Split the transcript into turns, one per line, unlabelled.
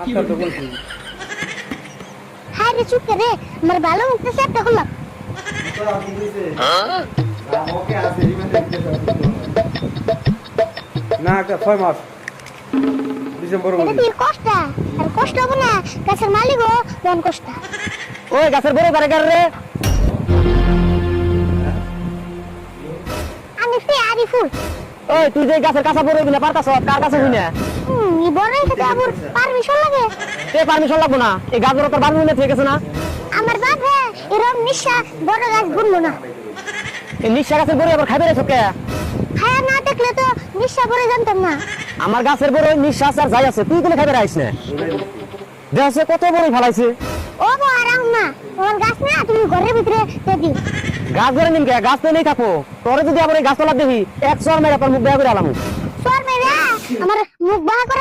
আপনার তো বলছি
হায় রে চুপ করে আমার ভালো মুখটা সেটা করলাম
না একটা 6 মাস ডিসেম্বর
এটা
মধ্যে
কি কষ্ট আর কষ্ট হবে না গাছের মালিকও মন কষ্ট
ওই গাছের বড় বারে রে
আমি আরিফুল
ওই তুই যে গাছের কাঁচা বড় বিনা পারতাছ কার কাছে হই না
ই বড় খেতে আবার পারমিশন লাগে
তে পারমিশন লাগবো না এই গাছের তোর বাড়ি নিয়ে ঠিক আছে না
আমার বাপ হ্যাঁ এরকম নিশা বড় গাছ বুনবো না
এই নিশা গাছের বড় আবার খাইবে রে সবকে
খায়া না দেখলে তো নিশা বড় জানতাম না
আমার গাছের বড় নিঃশ্বাস আর যাই আছে তুই কোনো খাইবে আইস না দেখছে কত বড় ফেলাইছে
ও গো আরাম না তোমার গাছ না তুমি ঘরের ভিতরে দিদি
গাছ ধরে নিন কে গাছ তো নেই থাকো তোরে যদি আবার এই গাছ তলা দেখি এক চর মেরে তোর মুখ বেয়া করে আলাম
সর মেরে আমার মুখ বাহা করে